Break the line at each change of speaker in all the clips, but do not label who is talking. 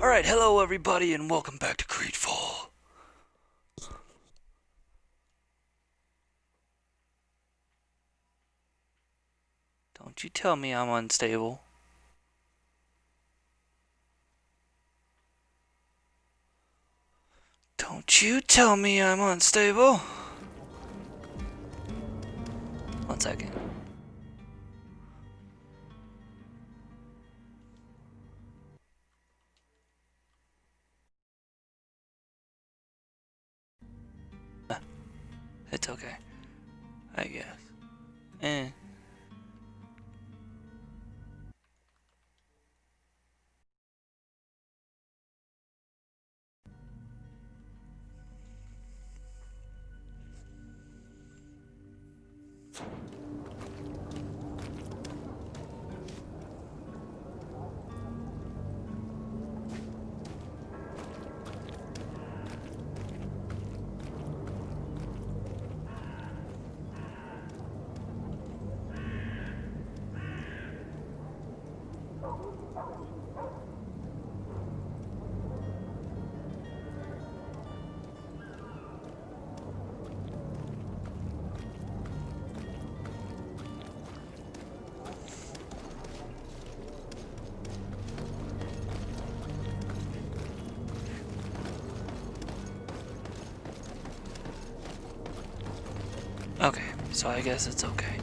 Alright, hello everybody and welcome back to Greedfall. Don't you tell me I'm unstable. Don't you tell me I'm unstable. 1 second. It's okay, I guess. Okay, so I guess it's okay.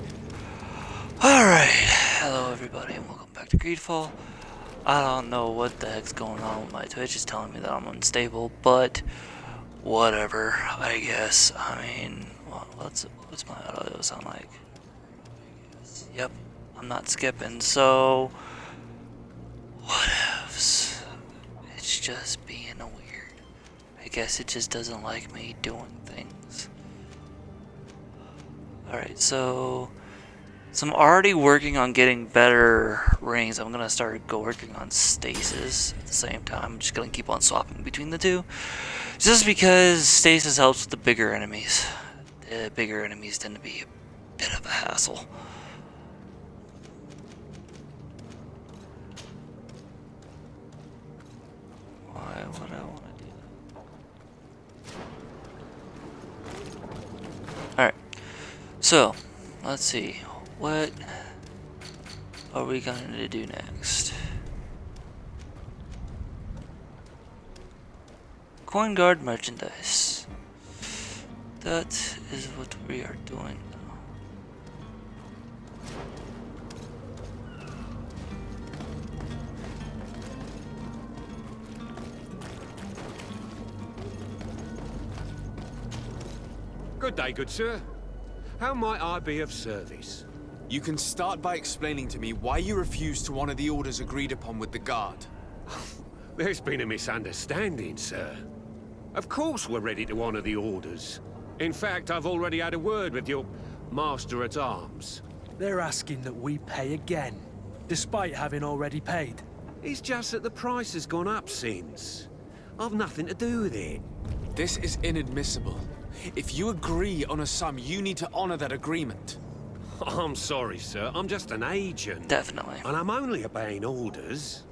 Alright, hello everybody and welcome back to Greedfall. I don't know what the heck's going on with my Twitch. It's telling me that I'm unstable, but whatever, I guess. I mean, what's my audio sound like? Yep, I'm not skipping, so whatevs. It's just being weird. I guess it just doesn't like me doing things. Alright, so I'm already working on getting better rings. I'm gonna start working on stasis at the same time. I'm just gonna keep on swapping between the two. Just because stasis helps with the bigger enemies. The bigger enemies tend to be a bit of a hassle. Why would I want to do that? Alright. So, let's see. What are we going to do next? Coin guard merchandise. That is what we are doing now.
Good day, good sir. How might I be of service?
You can start by explaining to me why you refused to honor the orders agreed upon with the guard.
There's been a misunderstanding, sir. Of course we're ready to honor the orders. In fact, I've already had a word with your master-at-arms.
They're asking that we pay again, despite having already paid.
It's just that the price has gone up since. I've nothing to do with it.
This is inadmissible. If you agree on a sum, you need to honor that agreement.
I'm sorry, sir. I'm just an agent.
Definitely.
And I'm only obeying orders.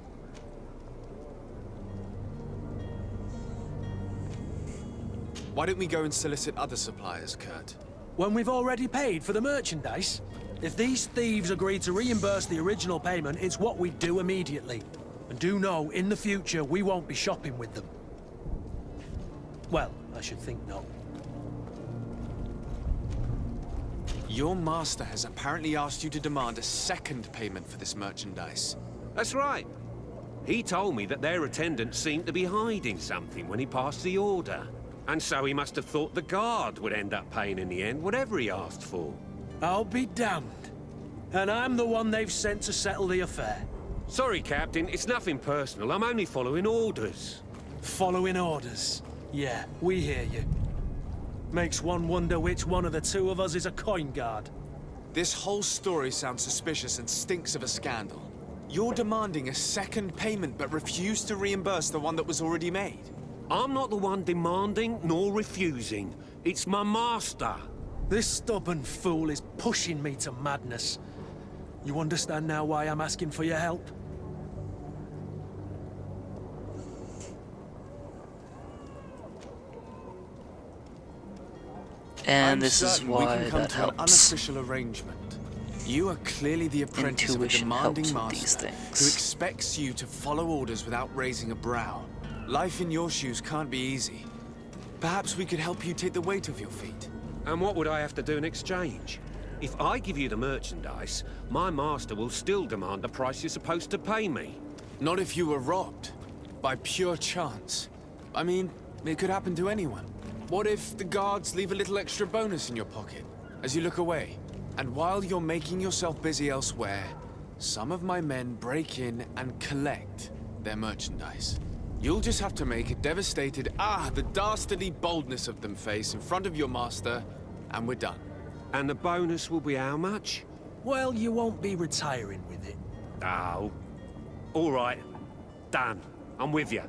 Why don't we go and solicit other suppliers, Kurt?
When we've already paid for the merchandise? If these thieves agree to reimburse the original payment, it's what we do immediately. And do know, in the future, we won't be shopping with them. Well, I should think not.
Your master has apparently asked you to demand a second payment for this merchandise.
That's right. He told me that their attendant seemed to be hiding something when he passed the order. And so he must have thought the guard would end up paying in the end, whatever he asked for.
I'll be damned. And I'm the one they've sent to settle the affair.
Sorry, Captain. It's nothing personal. I'm only following orders.
Following orders. Yeah, we hear you. Makes one wonder which one of the two of us is a coin guard.
This whole story sounds suspicious and stinks of a scandal. You're demanding a second payment but refuse to reimburse the one that was already made.
I'm not the one demanding nor refusing. It's my master.
This stubborn fool is pushing me to madness. You understand now why I'm asking for your help?
And
I'm
this is
certain we
why
can come
that
to an
helps.
unofficial arrangement. You are clearly the apprentice of a
Intuition
demanding
helps with these
master
things.
who expects you to follow orders without raising a brow. Life in your shoes can't be easy. Perhaps we could help you take the weight off your feet.
And what would I have to do in exchange? If I give you the merchandise, my master will still demand the price you're supposed to pay me.
Not if you were robbed. By pure chance. I mean, it could happen to anyone. What if the guards leave a little extra bonus in your pocket as you look away? And while you're making yourself busy elsewhere, some of my men break in and collect their merchandise. You'll just have to make a devastated, the dastardly boldness of them face in front of your master, and we're done.
And the bonus will be how much?
Well, you won't be retiring with it.
Oh. All right. Done. I'm with you.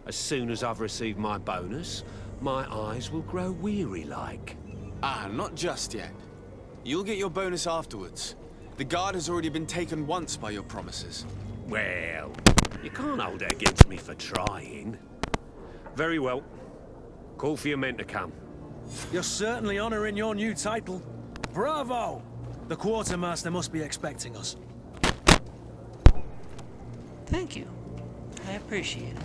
As soon as I've received my bonus, my eyes will grow weary-like.
Not just yet. You'll get your bonus afterwards. The guard has already been taken once by your promises.
Well, you can't hold it against me for trying. Very well. Call for your men to come.
You're certainly honoring your new title. Bravo! The quartermaster must be expecting us.
Thank you. I appreciate it.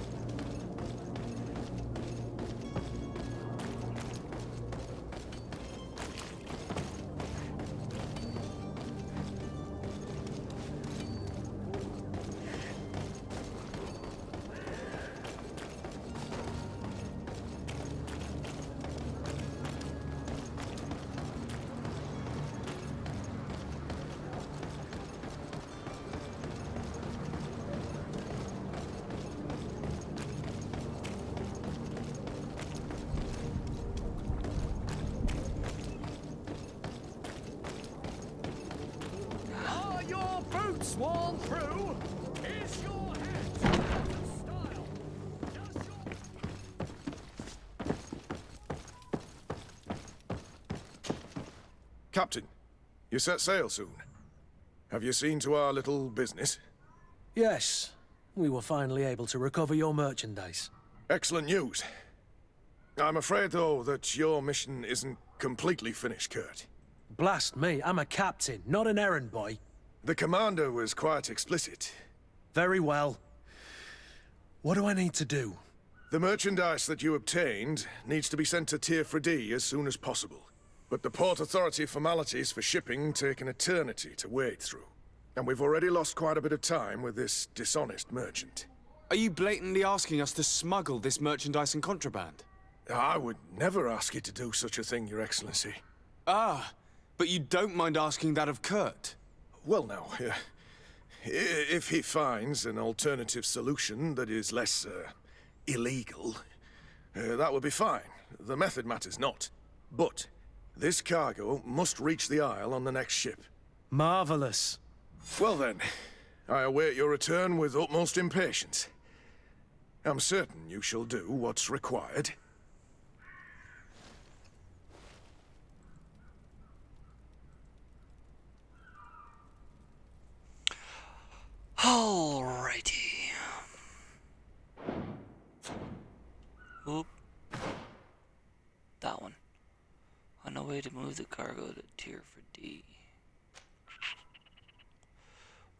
Sworn through is your head. Style. Does your...
Captain, you set sail soon. Have you seen to our little business?
Yes, we were finally able to recover your merchandise.
Excellent news. I'm afraid, though, that your mission isn't completely finished, Kurt.
Blast me, I'm a captain, not an errand boy.
The commander was quite explicit.
Very well. What do I need to do?
The merchandise that you obtained needs to be sent to Tier 4D as soon as possible. But the Port Authority formalities for shipping take an eternity to wade through. And we've already lost quite a bit of time with this dishonest merchant.
Are you blatantly asking us to smuggle this merchandise and contraband?
I would never ask you to do such a thing, Your Excellency.
But you don't mind asking that of Kurt?
Well, now, if he finds an alternative solution that is less, illegal, that would be fine. The method matters not. But this cargo must reach the Isle on the next ship.
Marvelous.
Well then, I await your return with utmost impatience. I'm certain you shall do what's required.
Alrighty. Oop. That one. On a way to move the cargo to Tier 4D.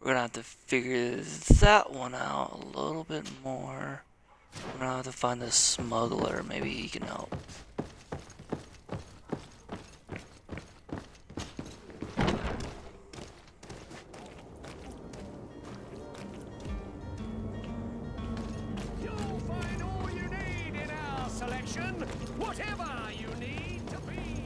We're gonna have to figure that one out a little bit more. We're gonna have to find a smuggler. Maybe he can help.
You'll find all you need in our selection, whatever you need to be.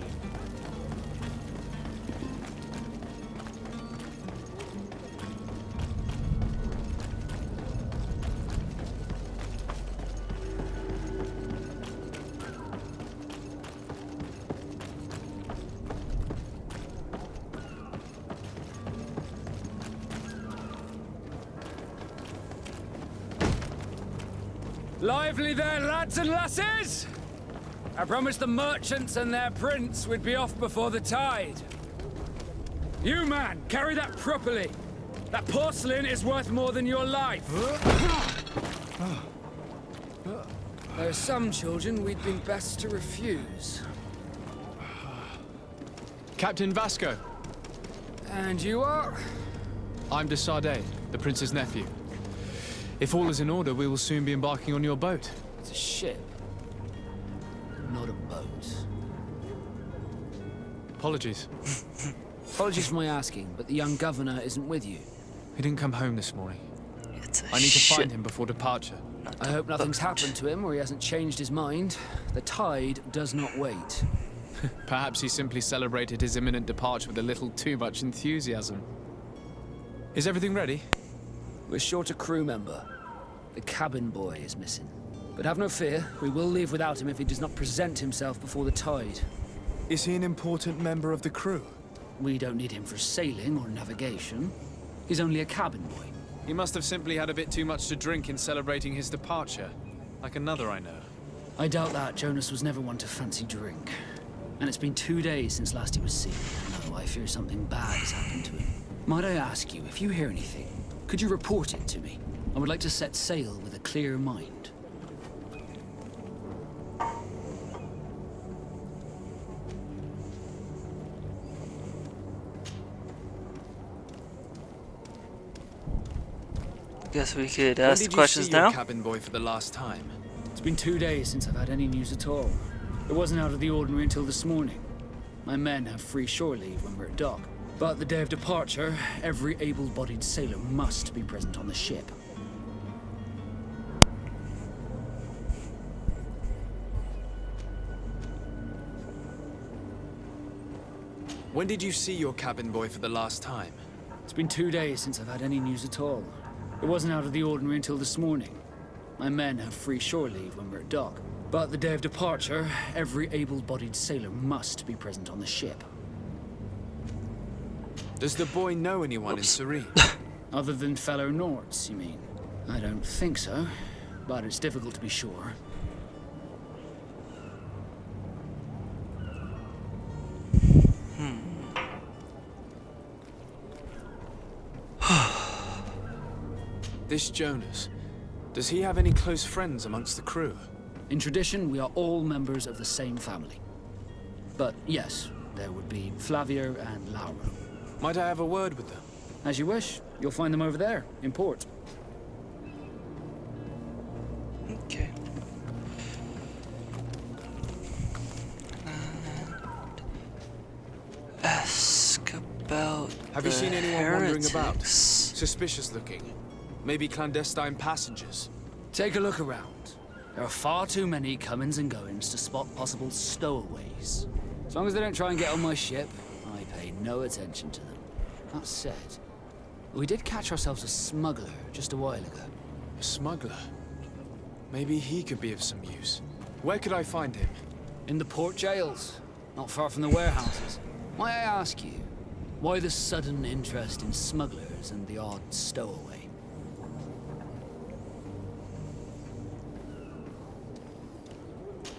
Lively there, lads and lasses! I promised the merchants and their prince we'd be off before the tide. You, man, carry that properly. That porcelain is worth more than your life. There are some children we'd been best to refuse.
Captain Vasco.
And you are?
I'm de Sardet, the prince's nephew. If all is in order, we will soon be embarking on your boat.
It's a ship. Not a boat.
Apologies.
Apologies for my asking, but the young governor isn't with you.
He didn't come home this morning.
It's a
I need to
ship.
find him before departure.
I hope nothing's happened to him or he hasn't changed his mind. The tide does not wait.
Perhaps he simply celebrated his imminent departure with a little too much enthusiasm. Is everything ready?
We're short a crew member. The cabin boy is missing. But have no fear, we will leave without him if he does not present himself before the tide.
Is he an important member of the crew?
We don't need him for sailing or navigation. He's only a cabin boy.
He must have simply had a bit too much to drink in celebrating his departure, like another I know.
I doubt that. Jonas was never one to fancy drink. And it's been 2 days since last he was seen. No, I fear something bad has happened to him. Might I ask you, if you hear anything, could you report it to me? I would like to set sail with a clear mind.
Guess we could
When
ask
did
the
you
questions
see
now.
your cabin boy for the last time?
It's been 2 days since I've had any news at all. It wasn't out of the ordinary until this morning. My men have free shore leave when we're at dock. But the day of departure, every able-bodied sailor must be present on the ship.
When did you see your cabin boy for the last time?
It's been 2 days since I've had any news at all. It wasn't out of the ordinary until this morning. My men have free shore leave when we're at dock. But the day of departure, every able-bodied sailor must be present on the ship.
Does the boy know anyone in Serene?
Other than fellow Nauts, you mean? I don't think so, but it's difficult to be sure.
This Jonas, does he have any close friends amongst the crew?
In tradition, we are all members of the same family. But yes, there would be Flavia and Laura.
Might I have a word with them?
As you wish. You'll find them over there, in port.
Okay. Ask about.
Have you
the
seen anyone wandering about?
heretics.
Suspicious looking. Maybe clandestine passengers.
Take a look around. There are far too many comings and goings to spot possible stowaways. As long as they don't try and get on my ship, I pay no attention to them. That said, we did catch ourselves a smuggler just a while ago.
A smuggler? Maybe he could be of some use. Where could I find him?
In the port jails, not far from the warehouses. May I ask you, why the sudden interest in smugglers and the odd stowaway?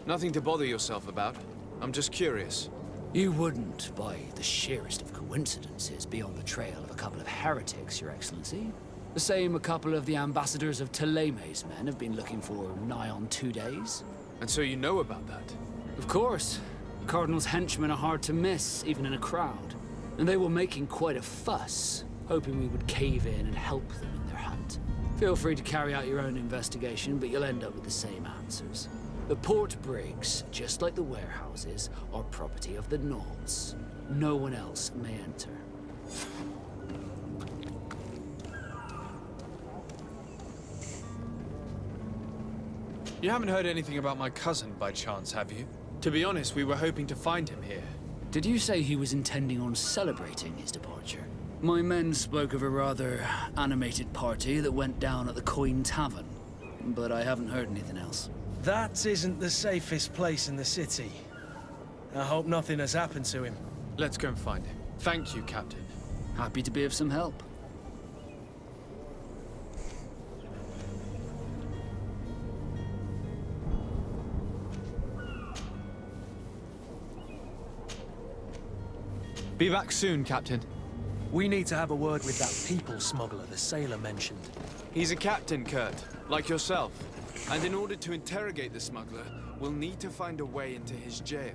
Nothing to bother yourself about. I'm just curious.
You wouldn't, by the sheerest of coincidences, be on the trail of a couple of heretics, Your Excellency. The same a couple of the ambassadors of Ptolemy's men have been looking for nigh on 2 days.
And so you know about that?
Of course. The Cardinal's henchmen are hard to miss, even in a crowd. And they were making quite a fuss, hoping we would cave in and help them in their hunt. Feel free to carry out your own investigation, but you'll end up with the same answers. The port brigs, just like the warehouses, are property of the Nauts. No one else may enter.
You haven't heard anything about my cousin by chance, have you? To be honest, we were hoping to find him here.
Did you say he was intending on celebrating his departure? My men spoke of a rather animated party that went down at the Coin Tavern, but I haven't heard anything else.
That isn't the safest place in the city. I hope nothing has happened to him.
Let's go and find him. Thank you, Captain.
Happy to be of some help.
Be back soon, Captain.
We need to have a word with that people smuggler the sailor mentioned.
He's a captain, Kurt, like yourself. And in order to interrogate the smuggler, we'll need to find a way into his jail.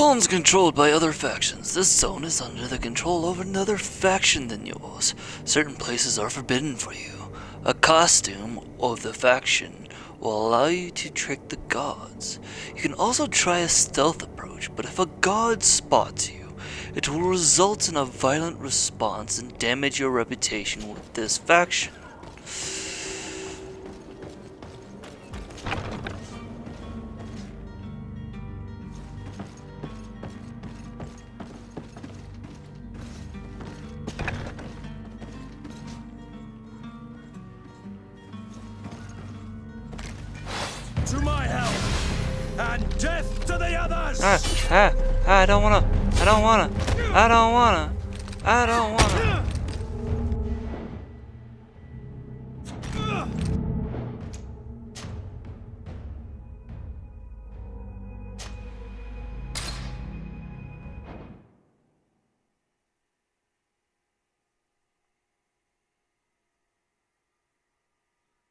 zone's controlled by other factions. This zone is under the control of another faction than yours. Certain places are forbidden for you. A costume of the faction will allow you to trick the gods. You can also try a stealth approach, but if a god spots you, it will result in a violent response and damage your reputation with this faction.
To my help, and death to the others!
I don't wanna.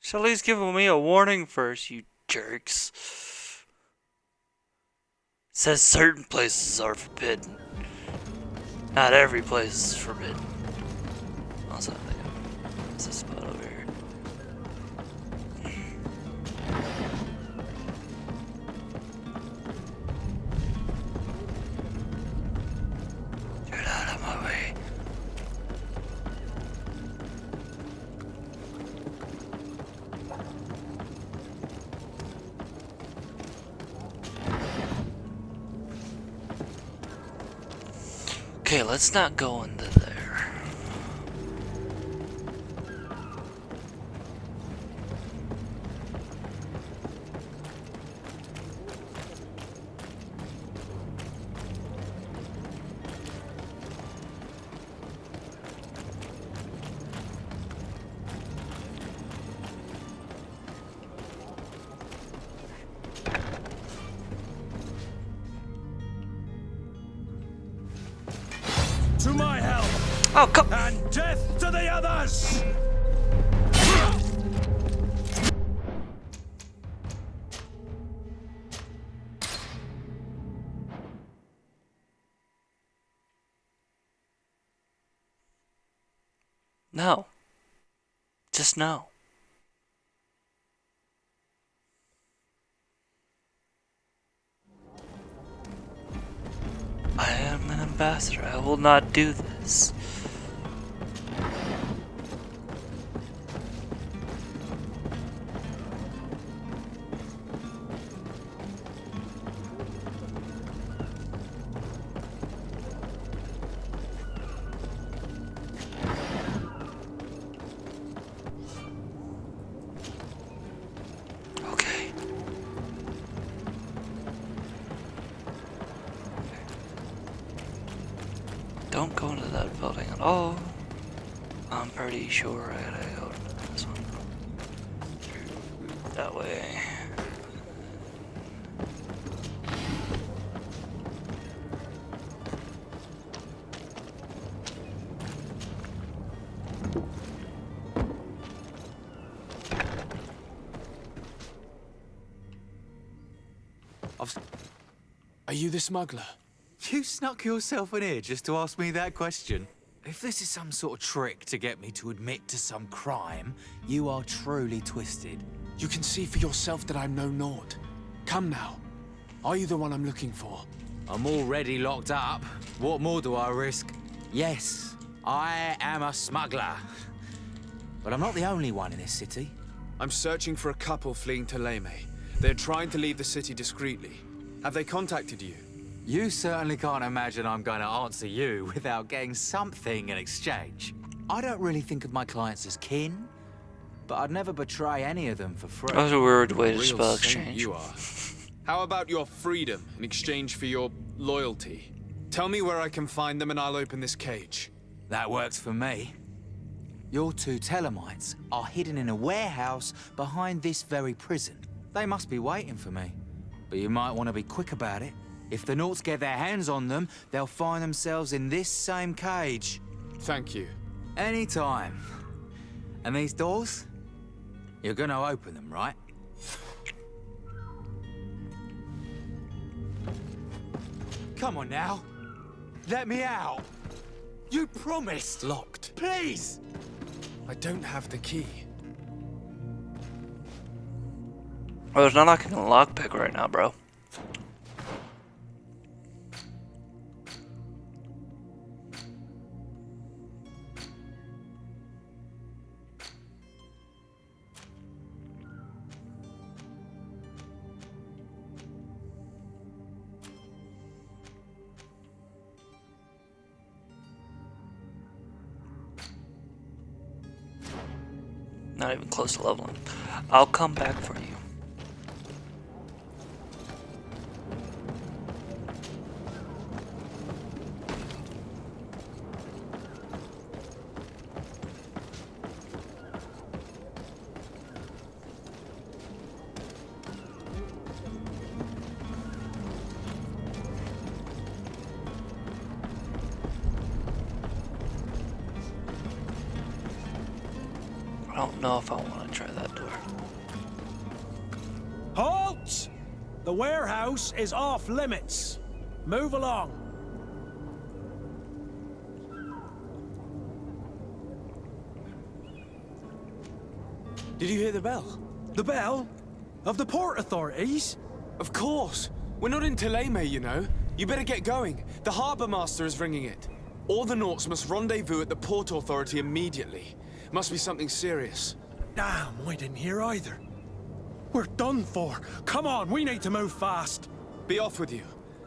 Should at least give me a warning first, you jerks. It says certain places are forbidden. Not every place is forbidden. Also, I think it's this spot over here. Get out of my way. Okay, let's not go into there.
To my help,
Oh, come.
and death to the others!
No. Just no. I am an ambassador. I will not do this. Okay. Don't go into that building at all. I'm pretty sure I gotta go to this one. That way.
Are you the smuggler?
You snuck yourself in here just to ask me that question? If this is some sort of trick to get me to admit to some crime, you are truly twisted.
You can see for yourself that I'm no Naut. Come now. Are you the one I'm looking for?
I'm already locked up. What more do I risk? Yes, I am a smuggler. But I'm not the only one in this city.
I'm searching for a couple fleeing to Leme. They're trying to leave the city discreetly. Have they contacted you?
You certainly can't imagine I'm going to answer you without getting something in exchange. I don't really think of my clients as kin, but I'd never betray any of them for free.
That was a weird way to
Real
spell
saint
exchange.
you are. How about your freedom in exchange for your loyalty? Tell me where I can find them and I'll open this cage.
That works for me. Your two Telemites are hidden in a warehouse behind this very prison. They must be waiting for me, but you might want to be quick about it. If the Nauts get their hands on them, they'll find themselves in this same cage.
Thank you.
Anytime. And these doors? You're gonna open them, right? Come on now. Let me out. You promised.
Locked.
Please.
I don't have the key.
Oh, there's not locking a lockpick right now, bro. Not even close to leveling. I'll come back for you. I don't know if I want to try that door.
Halt! The warehouse is off limits. Move along.
Did you hear the bell?
The bell? Of the port authorities?
Of course. We're not in Thélème, you know. You better get going. The Harbour Master is ringing it. All the Nauts must rendezvous at the Port Authority immediately. Must be something serious.
Damn, I didn't hear either. We're done for. Come on, we need to move fast.
Be off with you.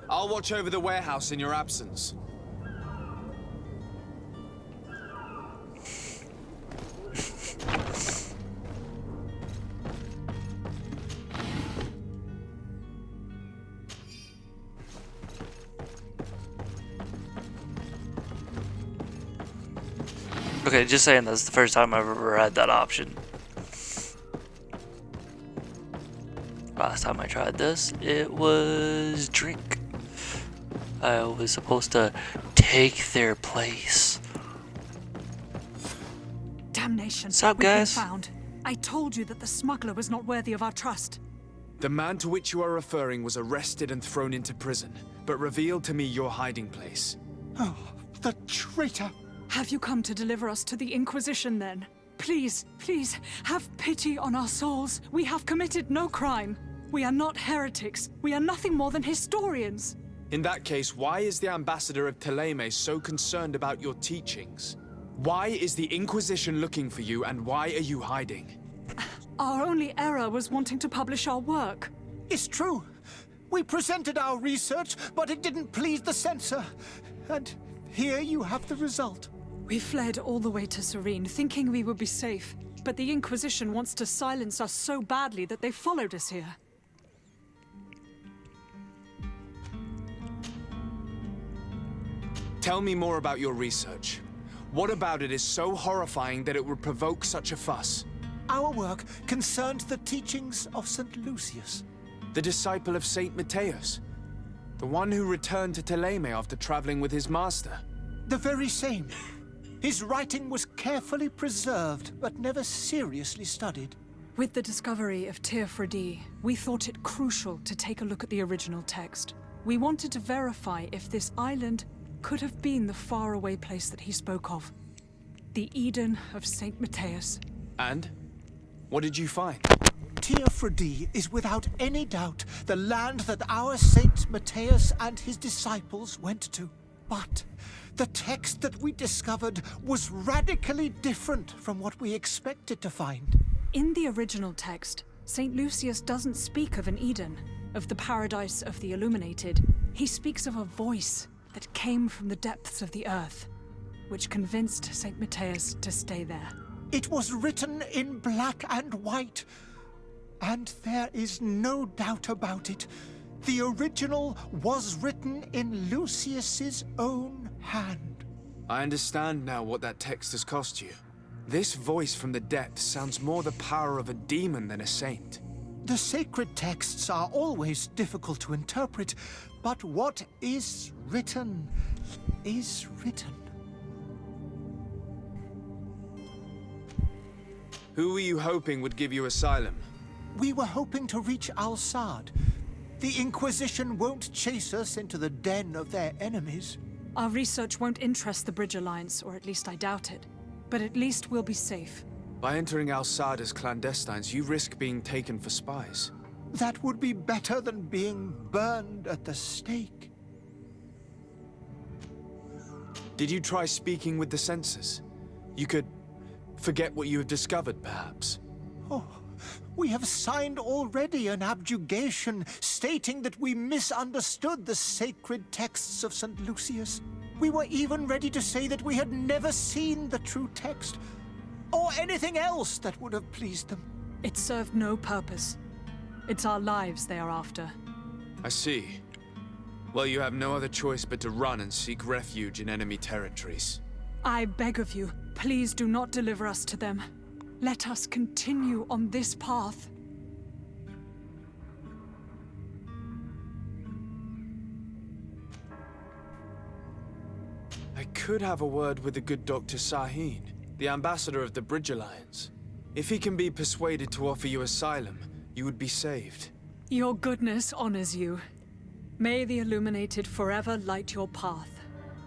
I'll watch over the warehouse in your absence.
Okay, just saying that's the first time I've ever had that option. Last time I tried this, it was drink. I was supposed to take their place.
Damnation.
What's up,
We've been
guys?
found. I told you that the smuggler was not worthy of our trust.
The man to which you are referring was arrested and thrown into prison, but revealed to me your hiding place.
Oh, the traitor!
Have you come to deliver us to the Inquisition then? Please, please, have pity on our souls. We have committed no crime. We are not heretics. We are nothing more than historians.
In that case, why is the ambassador of Thélème so concerned about your teachings? Why is the Inquisition looking for you, and why are you hiding?
Our only error was wanting to publish our work.
It's true. We presented our research, but it didn't please the censor. And here you have the result.
We fled all the way to Serene, thinking we would be safe. But the Inquisition wants to silence us so badly that they followed us here.
Tell me more about your research. What about it is so horrifying that it would provoke such a fuss?
Our work concerned the teachings of St. Lucius.
The disciple of Saint Matthias? The one who returned to Thélème after traveling with his master?
The very same. His writing was carefully preserved, but never seriously studied.
With the discovery of Teofredi, we thought it crucial to take a look at the original text. We wanted to verify if this island could have been the faraway place that he spoke of. The Eden of Saint Matthias.
And? What did you find?
Teofredi is without any doubt the land that our Saint Matthias and his disciples went to. But the text that we discovered was radically different from what we expected to find.
In the original text, St. Lucius doesn't speak of an Eden, of the paradise of the illuminated. He speaks of a voice that came from the depths of the earth, which convinced St. Matthias to stay there.
It was written in black and white, and there is no doubt about it. The original was written in Lucius's own hand.
I understand now what that text has cost you. This voice from the depths sounds more the power of a demon than a saint.
The sacred texts are always difficult to interpret, but what is written is written.
Who were you hoping would give you asylum?
We were hoping to reach Al-Sad. The Inquisition won't chase us into the den of their enemies.
Our research won't interest the Bridge Alliance, or at least I doubt it. But at least we'll be safe.
By entering Al-Sad as clandestines, you risk being taken for spies.
That would be better than being burned at the stake.
Did you try speaking with the censors? You could forget what you have discovered, perhaps.
Oh, we have signed already an abjugation stating that we misunderstood the sacred texts of St. Lucius. We were even ready to say that we had never seen the true text, or anything else that would have pleased them.
It served no purpose. It's our lives they are after.
I see. Well, you have no other choice but to run and seek refuge in enemy territories.
I beg of you, please do not deliver us to them. Let us continue on this path.
I could have a word with the good Dr. Sahin, the ambassador of the Bridge Alliance. If he can be persuaded to offer you asylum, you would be saved.
Your goodness honors you. May the Illuminated forever light your path.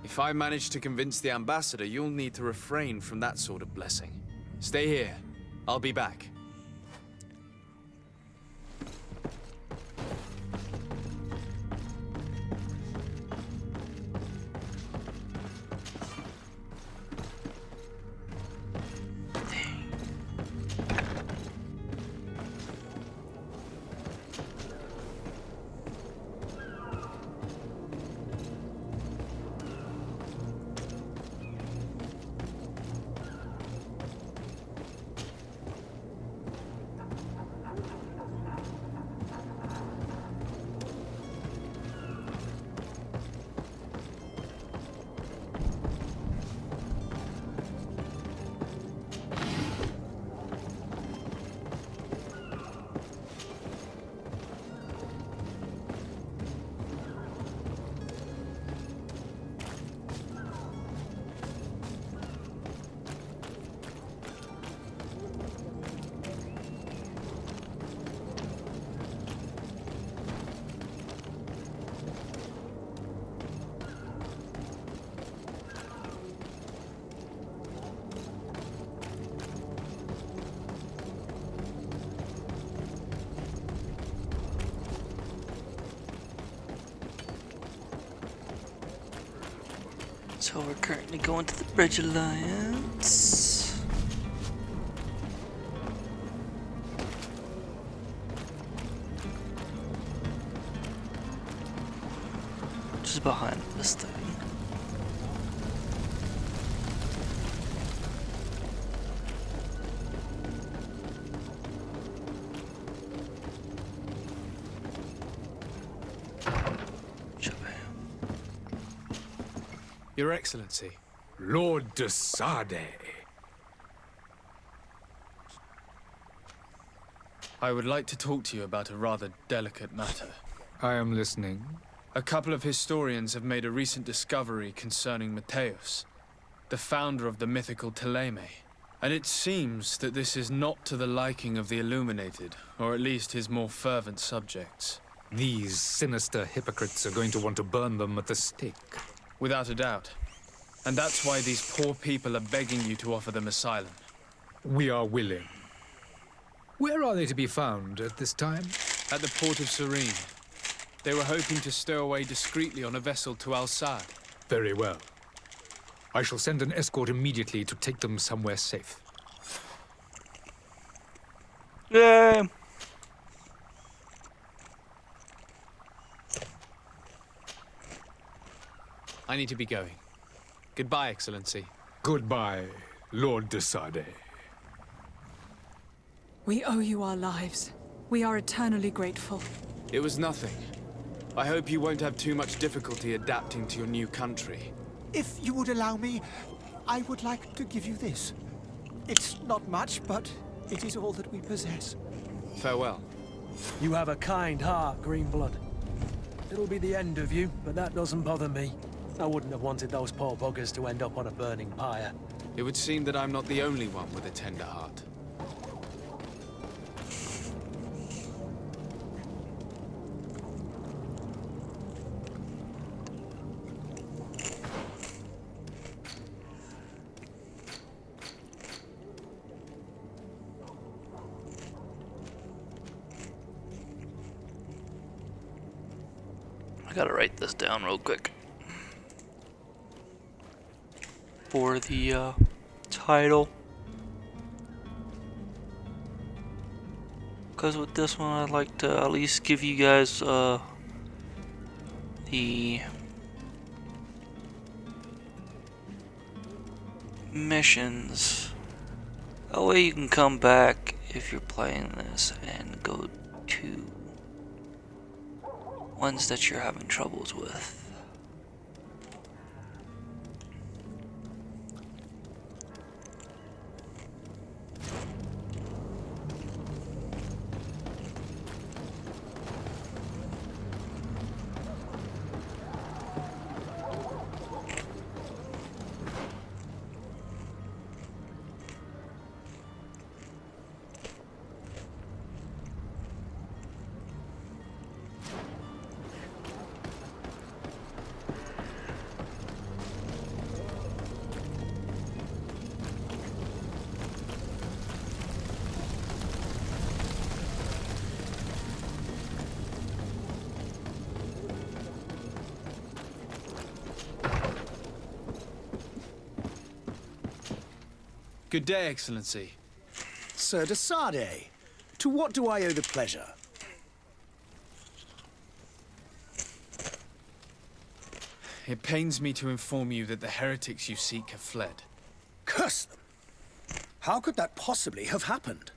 If I manage to convince the ambassador, you'll need to refrain from that sort of blessing. Stay here. I'll be back.
So we're currently going to the Bridge Alliance. Just behind this thing.
Your Excellency.
Lord de Sade.
I would like to talk to you about a rather delicate matter.
I am listening.
A couple of historians have made a recent discovery concerning Mateus, the founder of the mythical Teleme. And it seems that this is not to the liking of the Illuminated, or at least his more fervent subjects.
These sinister hypocrites are going to want to burn them at the stake.
Without a doubt. And that's why these poor people are begging you to offer them asylum.
We are willing. Where are they to be found at this time?
At the port of Serene. They were hoping to stow away discreetly on a vessel to Al-Sad.
Very well. I shall send an escort immediately to take them somewhere safe.
Yay!
I need to be going. Goodbye, Excellency.
Goodbye, Lord de Sade.
We owe you our lives. We are eternally grateful.
It was nothing. I hope you won't have too much difficulty adapting to your new country.
If you would allow me, I would like to give you this. It's not much, but it is all that we possess.
Farewell.
You have a kind heart, Greenblood. It'll be the end of you, but that doesn't bother me. I wouldn't have wanted those poor buggers to end up on a burning pyre.
It would seem that I'm not the only one with a tender heart.
gotta write this down real quick for the title. Because with this one, I'd like to at least give you guys the missions. That way you can come back if you're playing this and go to ones that you're having troubles with.
Good day, Excellency.
Sir de Sardet, to what do I owe the pleasure?
It pains me to inform you that the heretics you seek have fled.
Curse them! How could that possibly have happened?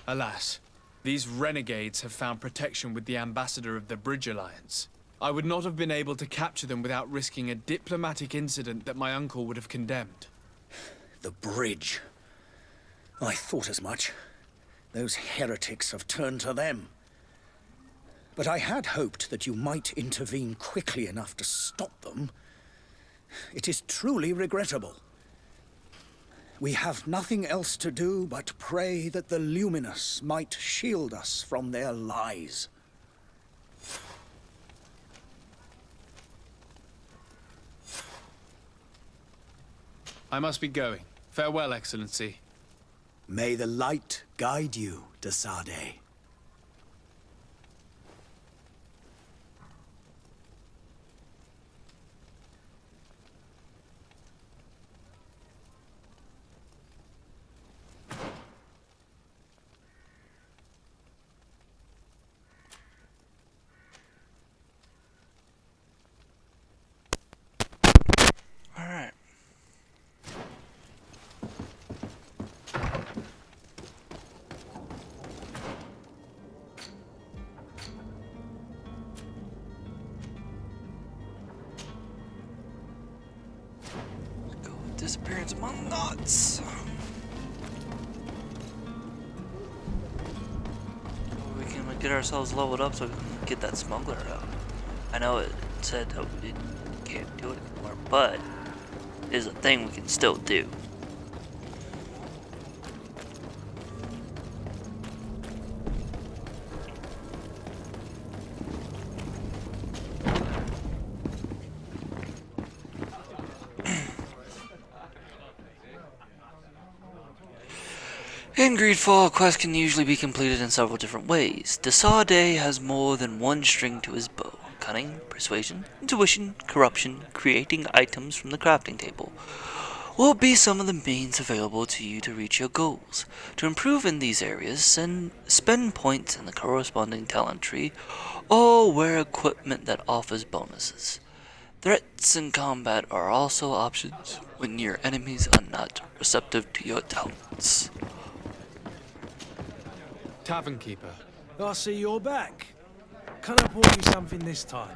Alas, these renegades have found protection with the ambassador of the Bridge Alliance. I would not have been able to capture them without risking a diplomatic incident that my uncle would have condemned.
The bridge. I thought as much. Those heretics have turned to them. But I had hoped that you might intervene quickly enough to stop them. It is truly regrettable. We have nothing else to do but pray that the Luminous might shield us from their lies.
I must be going. Farewell, Excellency.
May the light guide you, de Sardet.
Alright. Go with Disappearance among Nauts. We can get ourselves leveled up so we can get that smuggler out. I know it said that we can't do it anymore, but it is a thing we can still do. In Greedfall, a quest can usually be completed in several different ways. De Sardet has more than one string to his bow. Cunning, persuasion, intuition, corruption, creating items from the crafting table will be some of the means available to you to reach your goals. To improve in these areas, spend points in the corresponding talent tree or wear equipment that offers bonuses. Threats in combat are also options when your enemies are not receptive to your talents.
Tavern Keeper.
I see you're back. Can I bought you something this time?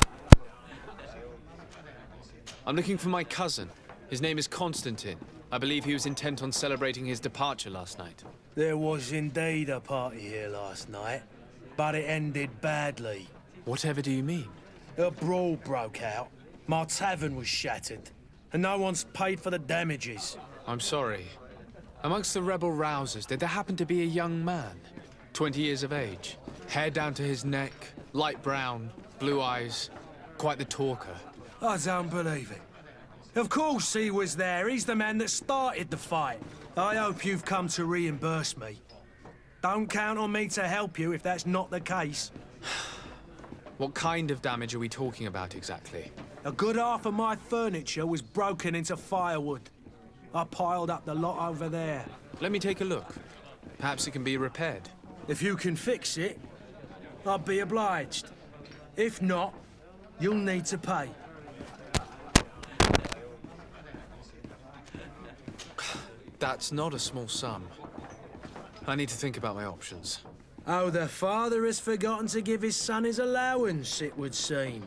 I'm looking for my cousin. His name is Constantine. I believe he was intent on celebrating his departure last night.
There was indeed a party here last night, but it ended badly.
Whatever do you mean?
A brawl broke out. My tavern was shattered, and no one's paid for the damages.
I'm sorry. Amongst the rebel rousers, did there happen to be a young man? 20 years of age, hair down to his neck, light brown, blue eyes, quite the talker.
I don't believe it. Of course he was there. He's the man that started the fight. I hope you've come to reimburse me. Don't count on me to help you if that's not the case.
What kind of damage are we talking about exactly?
A good half of my furniture was broken into firewood. I piled up the lot over there.
Let me take a look. Perhaps it can be repaired.
If you can fix it, I'd be obliged. If not, you'll need to pay.
That's not a small sum. I need to think about my options.
Oh, the father has forgotten to give his son his allowance, it would seem.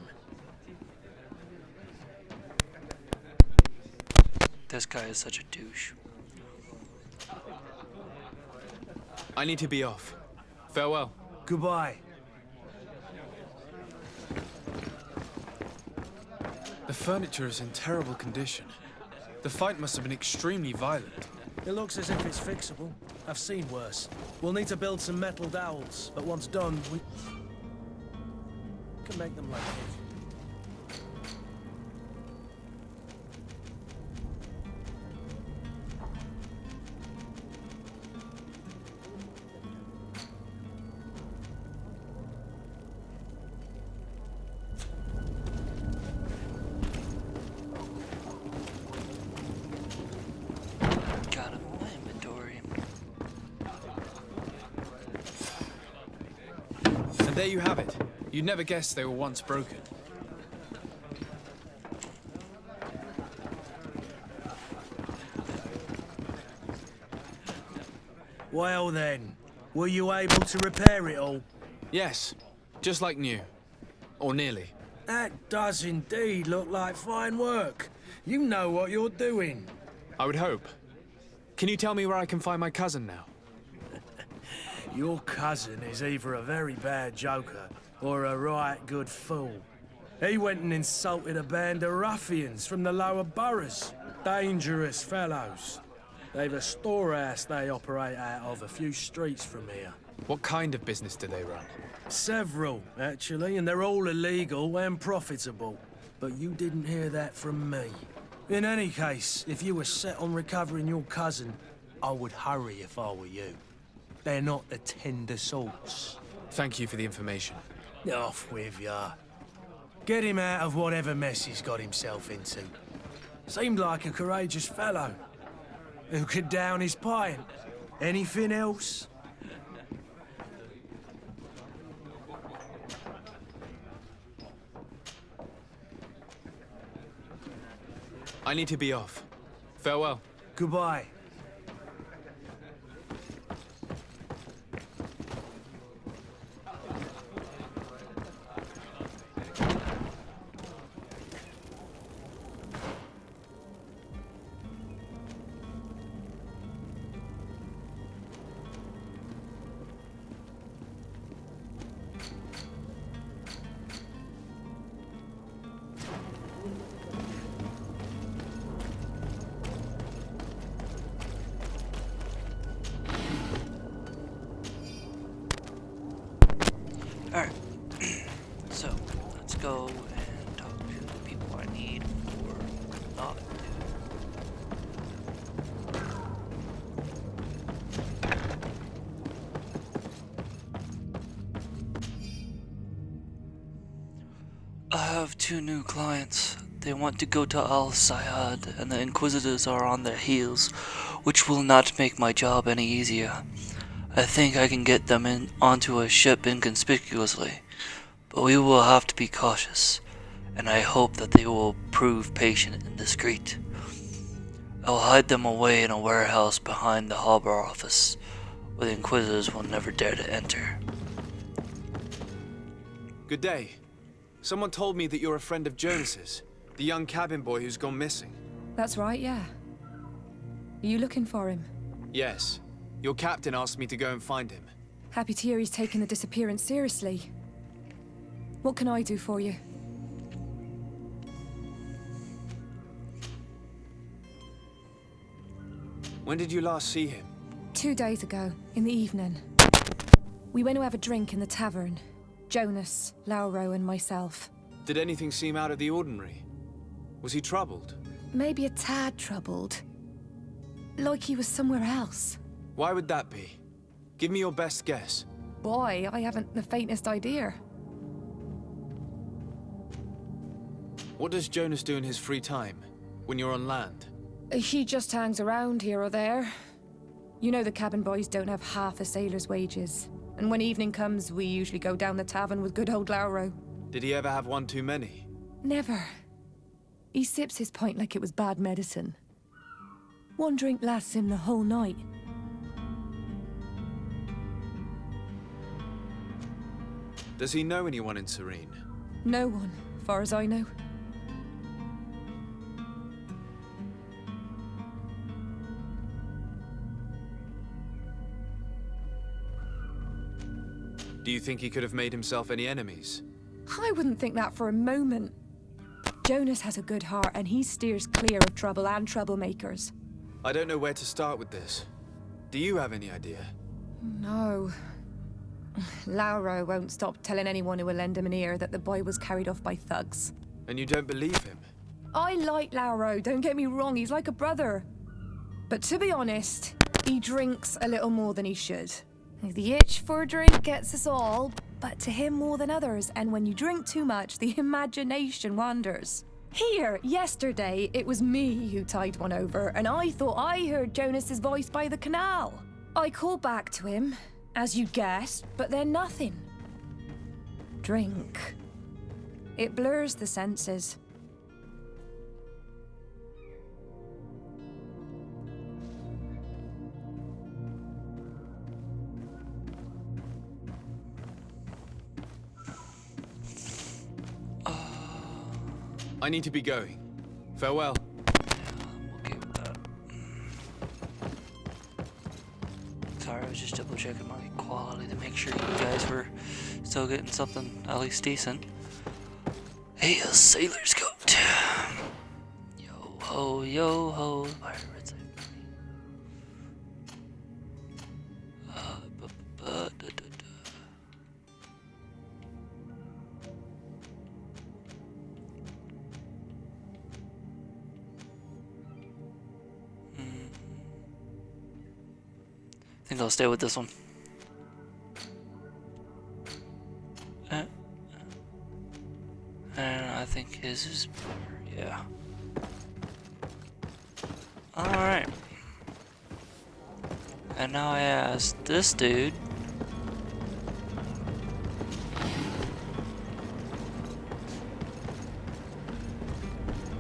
This guy is such a douche.
I need to be off. Farewell.
Goodbye.
The furniture is in terrible condition. The fight must have been extremely violent.
It looks as if it's fixable. I've seen worse. We'll need to build some metal dowels, but once done, we can make them like this.
Got him in my inventory.
And there you have it. You'd never guess they were once broken.
Well then, were you able to repair it all?
Yes, just like new. Or nearly.
That does indeed look like fine work. You know what you're doing.
I would hope. Can you tell me where I can find my cousin now?
Your cousin is either a very bad joker or a right good fool. He went and insulted a band of ruffians from the lower boroughs. Dangerous fellows. They've a storehouse they operate out of a few streets from here.
What kind of business do they run?
Several, actually, and they're all illegal and profitable. But you didn't hear that from me. In any case, if you were set on recovering your cousin, I would hurry if I were you. They're not the tender sorts.
Thank you for the information.
Off with ya. Get him out of whatever mess he's got himself into. Seemed like a courageous fellow. Who could down his pint. Anything else?
I need to be off. Farewell.
Goodbye.
Alright, so let's go and talk to the people I need for Naut. I have 2 new clients. They want to go to Al-Sayad, and the Inquisitors are on their heels, which will not make my job any easier. I think I can get them onto a ship inconspicuously, but we will have to be cautious, and I hope that they will prove patient and discreet. I will hide them away in a warehouse behind the harbor office, where the Inquisitors will never dare to enter.
Good day. Someone told me that you're a friend of Jonas's, the young cabin boy who's gone missing.
That's right, yeah. Are you looking for him?
Yes. Your captain asked me to go and find him.
Happy to hear he's taking the disappearance seriously. What can I do for you?
When did you last see him?
2 days ago, in the evening. We went to have a drink in the tavern. Jonas, Lauro, and myself.
Did anything seem out of the ordinary? Was he troubled?
Maybe a tad troubled. Like he was somewhere else.
Why would that be? Give me your best guess.
Boy, I haven't the faintest idea.
What does Jonas do in his free time, when you're on land?
He just hangs around here or there. You know the cabin boys don't have half a sailor's wages. And when evening comes, we usually go down the tavern with good old Lauro.
Did he ever have one too many?
Never. He sips his pint like it was bad medicine. One drink lasts him the whole night.
Does he know anyone in Serene?
No one, far as I know.
Do you think he could have made himself any enemies?
I wouldn't think that for a moment. Jonas has a good heart and he steers clear of trouble and troublemakers.
I don't know where to start with this. Do you have any idea?
No. Lauro won't stop telling anyone who will lend him an ear that the boy was carried off by thugs.
And you don't believe him?
I like Lauro, don't get me wrong, he's like a brother. But to be honest, he drinks a little more than he should. The itch for a drink gets us all, but to him more than others, and when you drink too much, the imagination wanders. Here, yesterday, it was me who tied one over, and I thought I heard Jonas's voice by the canal. I called back to him, as you guessed, but then nothing. Drink. It blurs the senses.
I need to be going. Farewell.
Okay with that. Sorry, I was just double checking my quality to make sure you guys were still getting something at least decent. Hey, a sailor's coat. Yo ho, pirates. I think I'll stay with this one. And I think his is better, yeah. Alright. And now I ask this dude.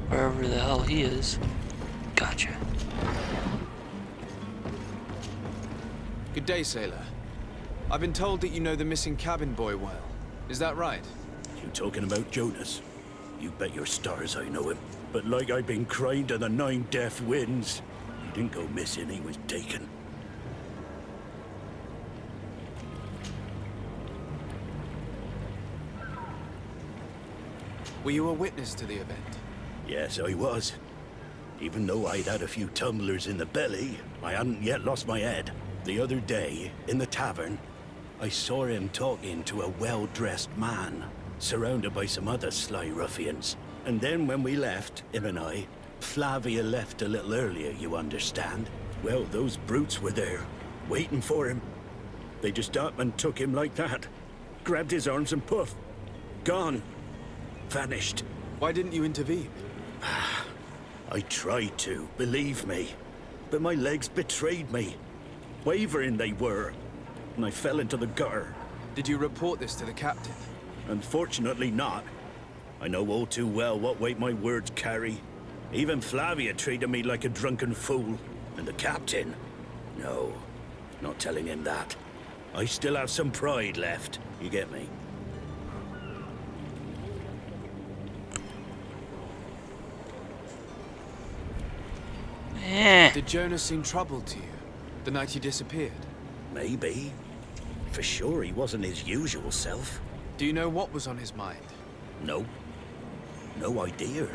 Wherever the hell he is. Gotcha.
Good day, sailor. I've been told that you know the missing cabin boy well. Is that right?
You talking about Jonas? You bet your stars I know him. But like I've been crying to the 9 deaf winds, he didn't go missing, he was taken.
Were you a witness to the event?
Yes, I was. Even though I'd had a few tumblers in the belly, I hadn't yet lost my head. The other day, in the tavern, I saw him talking to a well-dressed man, surrounded by some other sly ruffians. And then when we left, him and I, Flavia left a little earlier, you understand? Well, those brutes were there, waiting for him. They just up and took him like that. Grabbed his arms and poof. Gone. Vanished.
Why didn't you intervene?
I tried to, believe me. But my legs betrayed me. Wavering they were. And I fell into the gutter.
Did you report this to the captain?
Unfortunately not. I know all too well what weight my words carry. Even Flavia treated me like a drunken fool. And the captain? No, not telling him that. I still have some pride left. You get me?
Did Jonas seem troubled to you, the night he disappeared?
Maybe. For sure he wasn't his usual self.
Do you know what was on his mind?
No. No idea.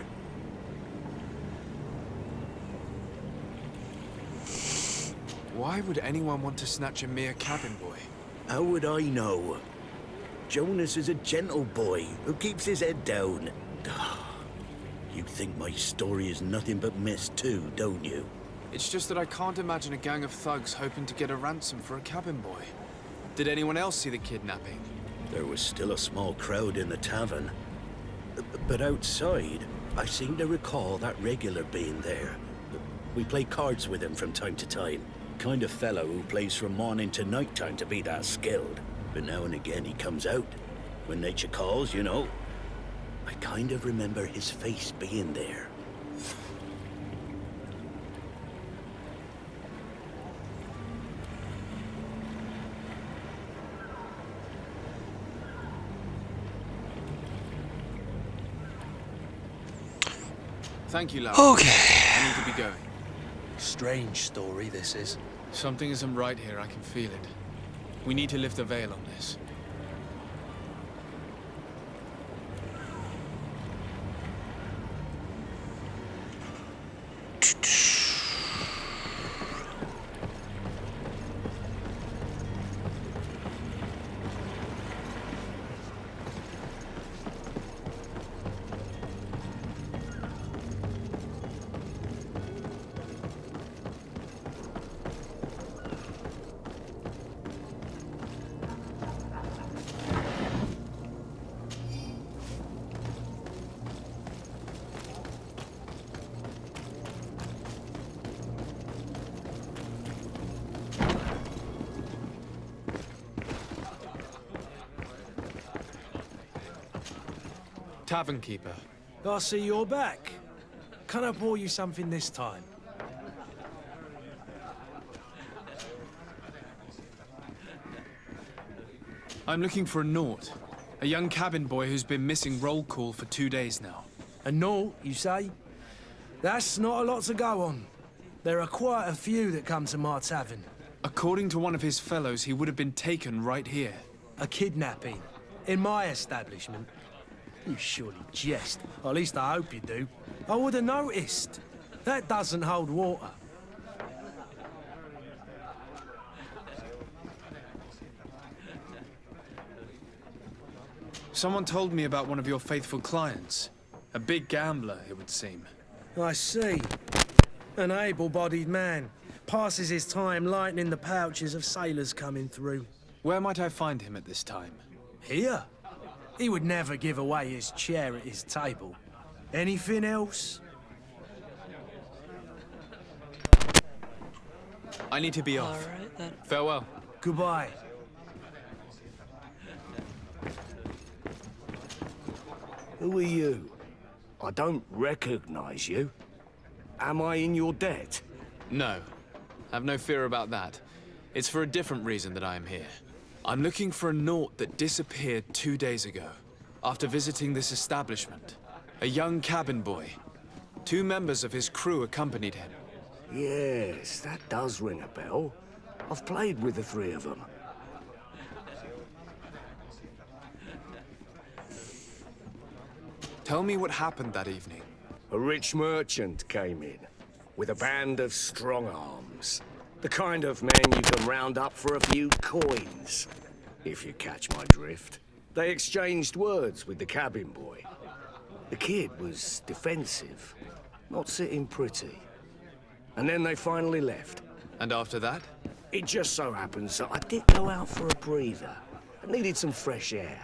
Why would anyone want to snatch a mere cabin boy?
How would I know? Jonas is a gentle boy who keeps his head down. You think my story is nothing but mist too, don't you?
It's just that I can't imagine a gang of thugs hoping to get a ransom for a cabin boy. Did anyone else see the kidnapping?
There was still a small crowd in the tavern. But outside, I seem to recall that regular being there. We play cards with him from time to time. Kind of fellow who plays from morning to night time to be that skilled. But now and again he comes out. When nature calls, you know. I kind of remember his face being there.
Thank you, Lara.
Okay.
I need to be going.
Strange story, this is.
Something isn't right here, I can feel it. We need to lift the veil on this. Tavern keeper.
I see you're back. Can I pour you something this time?
I'm looking for a Naut. A young cabin boy who's been missing roll call for 2 days now.
A Naut, you say? That's not a lot to go on. There are quite a few that come to my tavern.
According to one of his fellows, he would have been taken right here.
A kidnapping? In my establishment? You surely jest. Or at least I hope you do. I would have noticed. That doesn't hold water.
Someone told me about one of your faithful clients. A big gambler, it would seem.
I see. An able-bodied man. Passes his time lightening the pouches of sailors coming through.
Where might I find him at this time?
Here? He would never give away his chair at his table. Anything else?
I need to be off.
All right, then.
Farewell.
Goodbye.
Who are you? I don't recognize you. Am I in your debt?
No. Have no fear about that. It's for a different reason that I am here. I'm looking for a Naut that disappeared 2 days ago, after visiting this establishment. A young cabin boy. 2 members of his crew accompanied him.
Yes, that does ring a bell. I've played with the 3 of them.
Tell me what happened that evening.
A rich merchant came in, with a band of strong arms. The kind of men you can round up for a few coins, if you catch my drift. They exchanged words with the cabin boy. The kid was defensive, not sitting pretty. And then they finally left.
And after that?
It just so happens that I did go out for a breather. I needed some fresh air.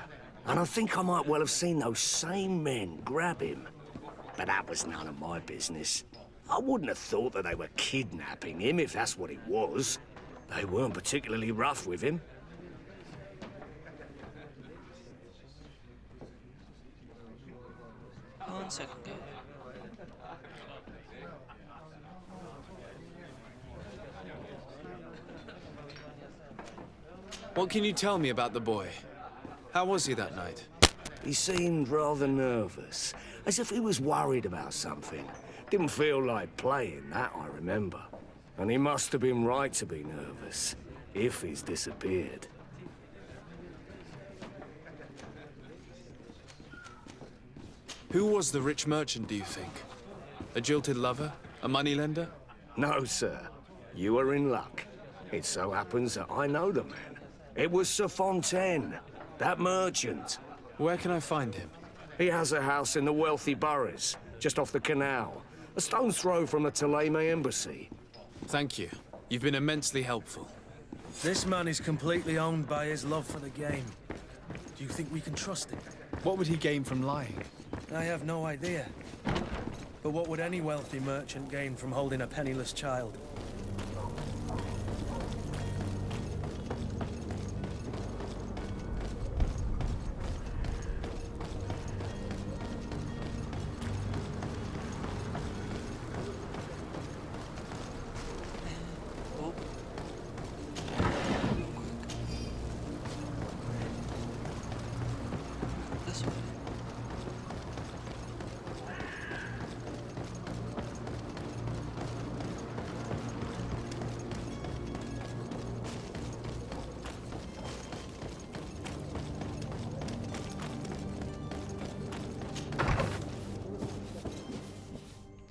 And I think I might well have seen those same men grab him. But that was none of my business. I wouldn't have thought that they were kidnapping him, if that's what it was. They weren't particularly rough with him.
One second, guys.
What can you tell me about the boy? How was he that night?
He seemed rather nervous, as if he was worried about something. Didn't feel like playing, that I remember. And he must have been right to be nervous, if he's disappeared.
Who was the rich merchant, do you think? A jilted lover? A moneylender?
No, sir. You are in luck. It so happens that I know the man. It was Sir Fontaine, that merchant.
Where can I find him?
He has a house in the wealthy boroughs, just off the canal. A stone's throw from the Theleme embassy.
Thank you. You've been immensely helpful.
This man is completely owned by his love for the game. Do you think we can trust him?
What would he gain from lying?
I have no idea. But what would any wealthy merchant gain from holding a penniless child?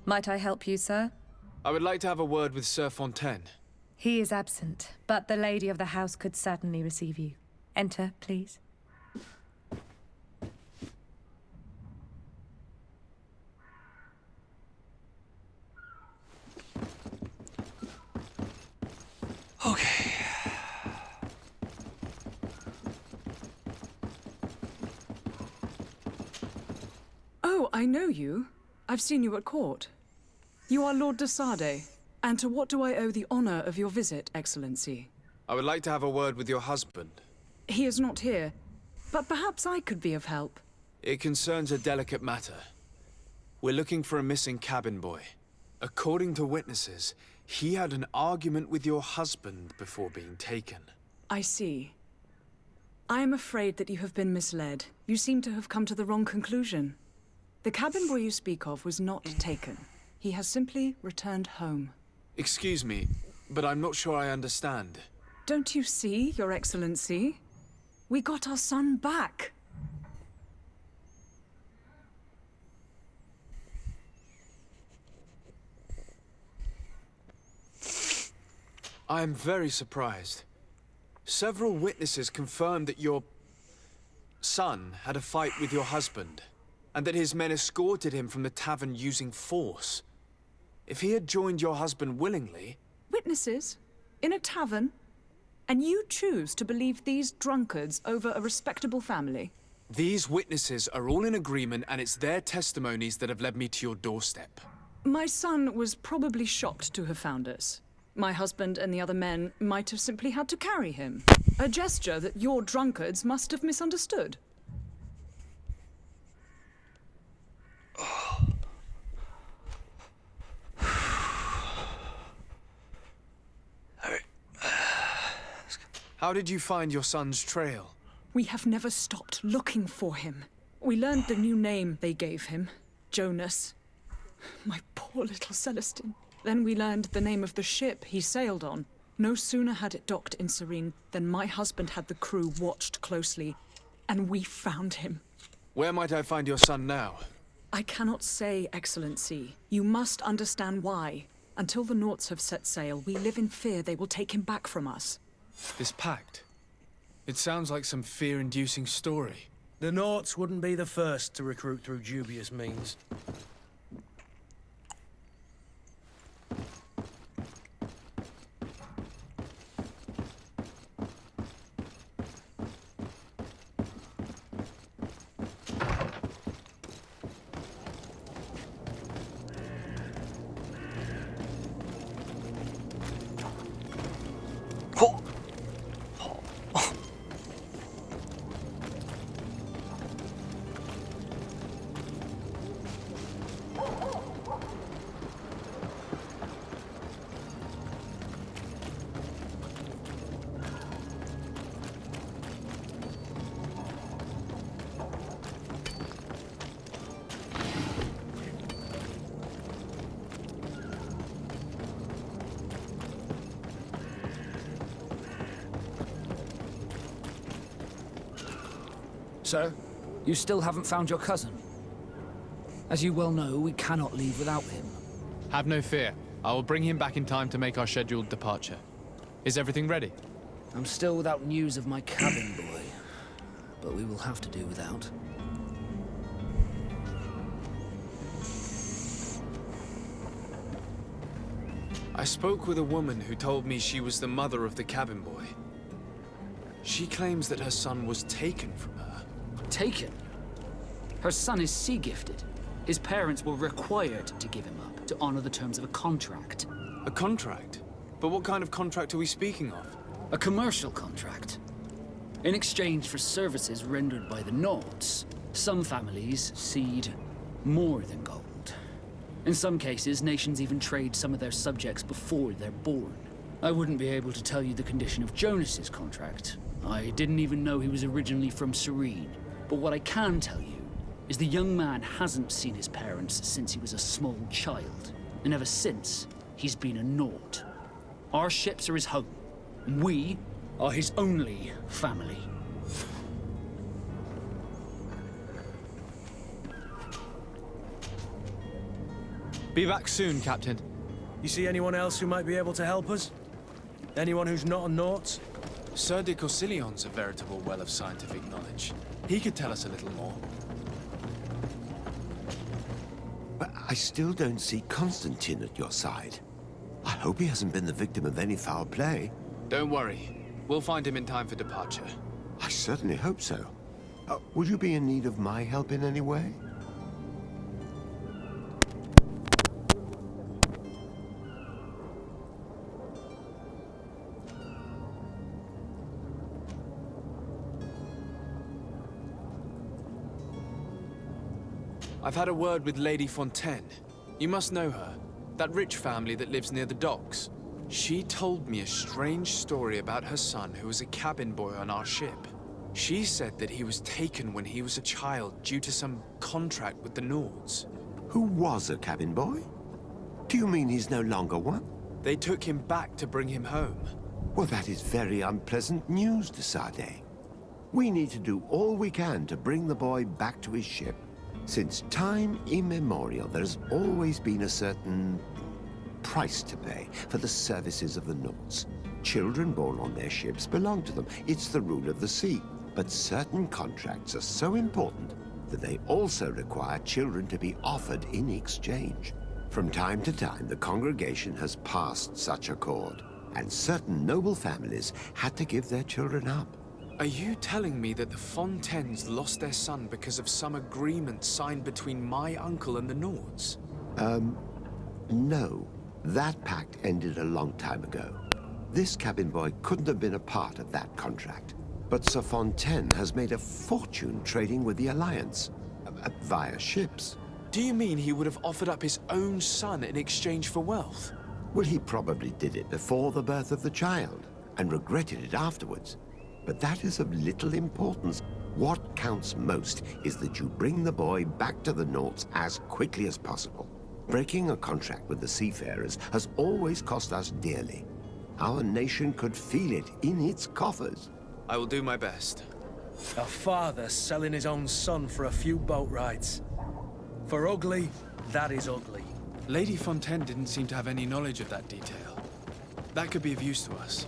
Might I help you, sir?
I would like to have a word with Sir Fontaine.
He is absent, but the lady of the house could certainly receive you. Enter, please.
Okay.
Oh, I know you. I've seen you at court. You are Lord de Sade. And to what do I owe the honor of your visit, Excellency?
I would like to have a word with your husband.
He is not here, but perhaps I could be of help.
It concerns a delicate matter. We're looking for a missing cabin boy. According to witnesses, he had an argument with your husband before being taken.
I see. I am afraid that you have been misled. You seem to have come to the wrong conclusion. The cabin boy you speak of was not taken. He has simply returned home.
Excuse me, but I'm not sure I understand.
Don't you see, Your Excellency? We got our son back.
I am very surprised. Several witnesses confirmed that your son had a fight with your husband, and that his men escorted him from the tavern using force. If he had joined your husband willingly...
Witnesses? In a tavern? And you choose to believe these drunkards over a respectable family?
These witnesses are all in agreement, and it's their testimonies that have led me to your doorstep.
My son was probably shocked to have found us. My husband and the other men might have simply had to carry him. A gesture that your drunkards must have misunderstood.
How did you find your son's trail?
We have never stopped looking for him. We learned the new name they gave him, Jonas. My poor little Celestine. Then we learned the name of the ship he sailed on. No sooner had it docked in Serene than my husband had the crew watched closely, and we found him.
Where might I find your son now?
I cannot say, Excellency. You must understand why. Until the Nauts have set sail, we live in fear they will take him back from us.
This pact? It sounds like some fear-inducing story.
The Nauts wouldn't be the first to recruit through dubious means.
Sir, you still haven't found your cousin. As you well know, we cannot leave without him.
Have no fear. I will bring him back in time to make our scheduled departure. Is everything ready?
I'm still without news of my cabin boy, but we will have to do without.
I spoke with a woman who told me she was the mother of the cabin boy. She claims that her son was taken from her.
Taken? Her son is sea-gifted. His parents were required to give him up to honor the terms of a contract.
A contract? But what kind of contract are we speaking of?
A commercial contract. In exchange for services rendered by the Nauts, some families cede more than gold. In some cases, nations even trade some of their subjects before they're born. I wouldn't be able to tell you the condition of Jonas's contract. I didn't even know he was originally from Serene. But what I can tell you is the young man hasn't seen his parents since he was a small child. And ever since, he's been a Naut. Our ships are his home. And we are his only family.
Be back soon, Captain.
You see anyone else who might be able to help us? Anyone who's not a Naut?
Sir de Corsillion's a veritable well of scientific knowledge. He could tell us a little more.
But I still don't see Constantine at your side. I hope he hasn't been the victim of any foul play.
Don't worry. We'll find him in time for departure.
I certainly hope so. Would you be in need of my help in any way?
I've had a word with Lady Fontaine. You must know her. That rich family that lives near the docks. She told me a strange story about her son who was a cabin boy on our ship. She said that he was taken when he was a child due to some contract with the Nords.
Who was a cabin boy? Do you mean he's no longer one?
They took him back to bring him home.
Well, that is very unpleasant news, de Sade. We need to do all we can to bring the boy back to his ship. Since time immemorial, there has always been a certain price to pay for the services of the Nauts. Children born on their ships belong to them. It's the rule of the sea. But certain contracts are so important that they also require children to be offered in exchange. From time to time, the congregation has passed such accord, and certain noble families had to give their children up.
Are you telling me that the Fontaines lost their son because of some agreement signed between my uncle and the Nords?
No. That pact ended a long time ago. This cabin boy couldn't have been a part of that contract. But Sir Fontaine has made a fortune trading with the Alliance, via ships.
Do you mean he would have offered up his own son in exchange for wealth?
Well, he probably did it before the birth of the child, and regretted it afterwards. But that is of little importance. What counts most is that you bring the boy back to the Nauts as quickly as possible. Breaking a contract with the seafarers has always cost us dearly. Our nation could feel it in its coffers.
I will do my best.
A father selling his own son for a few boat rides. For ugly, that is ugly.
Lady Fontaine didn't seem to have any knowledge of that detail. That could be of use to us.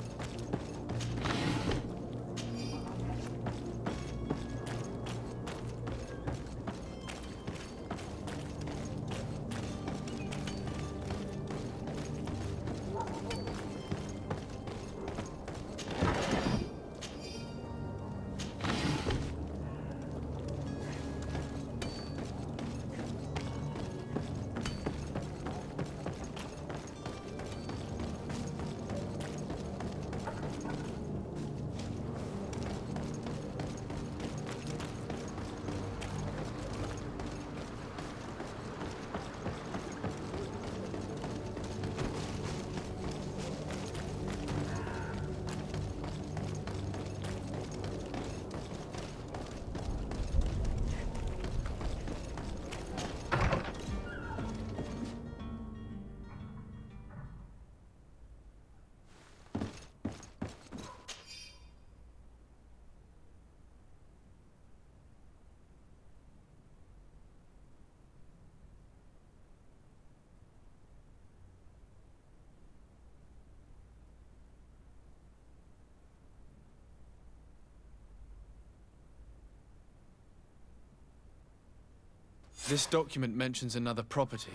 This document mentions another property,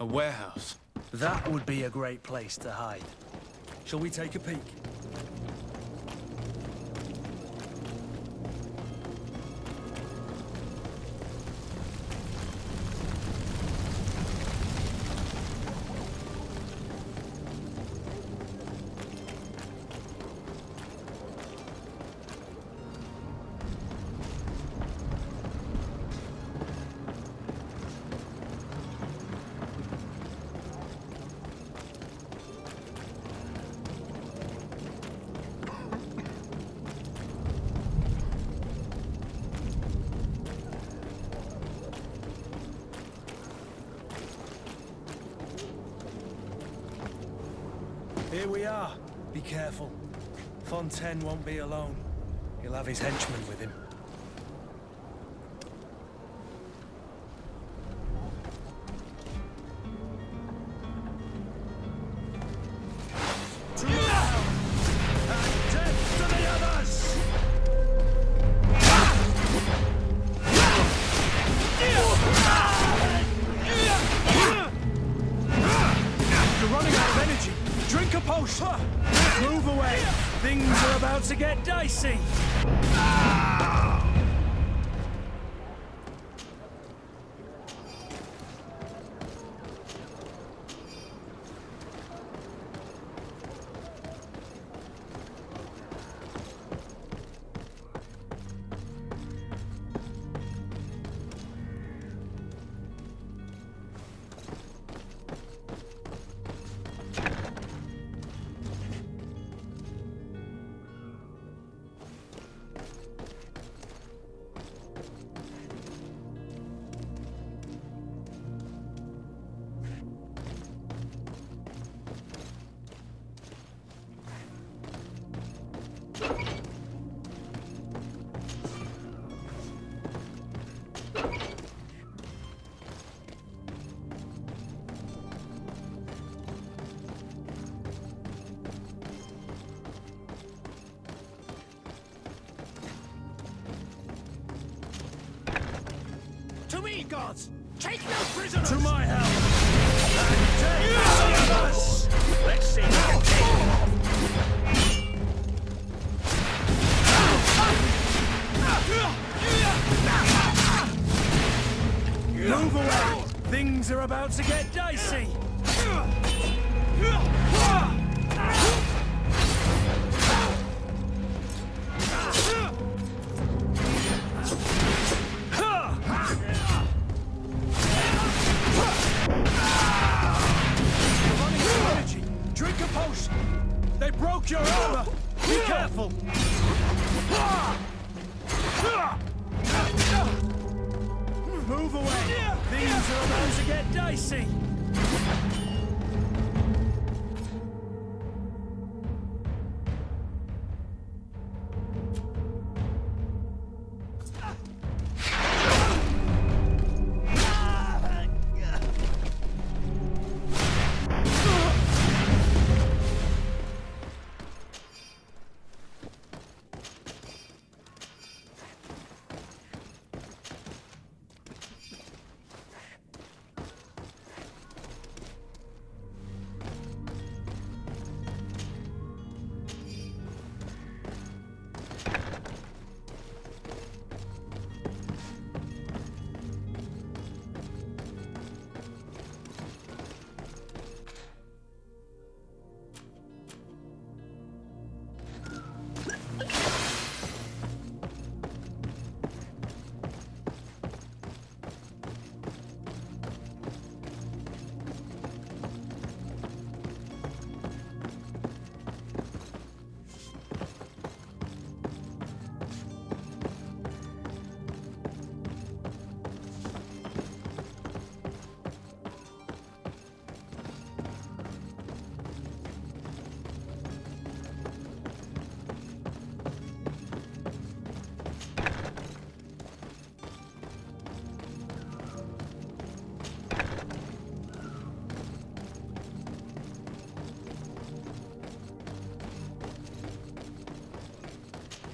a warehouse.
That would be a great place to hide. Shall we take a peek? Here we are. Be careful. Fontaine won't be alone. He'll have his henchmen with him. To hell! And death to the others! You're running out of energy. Drink a potion! Move away! Things are about to get dicey!
To me, gods! Take no prisoners!
To my help! And take the others!
Let's see who can take them
Move away! Things are about to get dicey! Running out of energy! Drink a potion! They broke your armor! Be careful! Move away! Things are about to get dicey!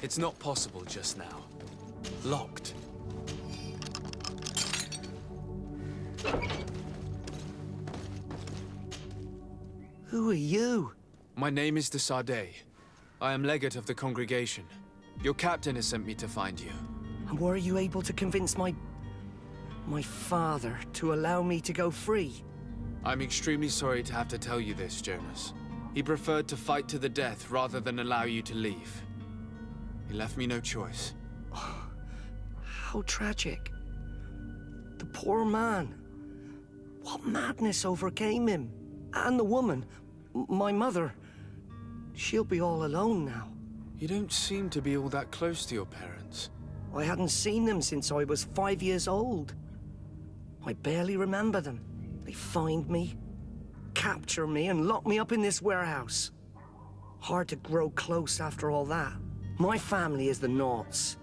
It's not possible just now. Locked.
Who are you?
My name is de Sardet. I am legate of the congregation. Your captain has sent me to find you.
And were you able to convince my father to allow me to go free?
I'm extremely sorry to have to tell you this, Jonas. He preferred to fight to the death rather than allow you to leave. He left me no choice.
How tragic. The poor man. What madness overcame him? And the woman, my mother. She'll be all alone now.
You don't seem to be all that close to your parents.
I hadn't seen them since I was 5 years old. I barely remember them. They find me, capture me, and lock me up in this warehouse. Hard to grow close after all that. My family is the Nauts.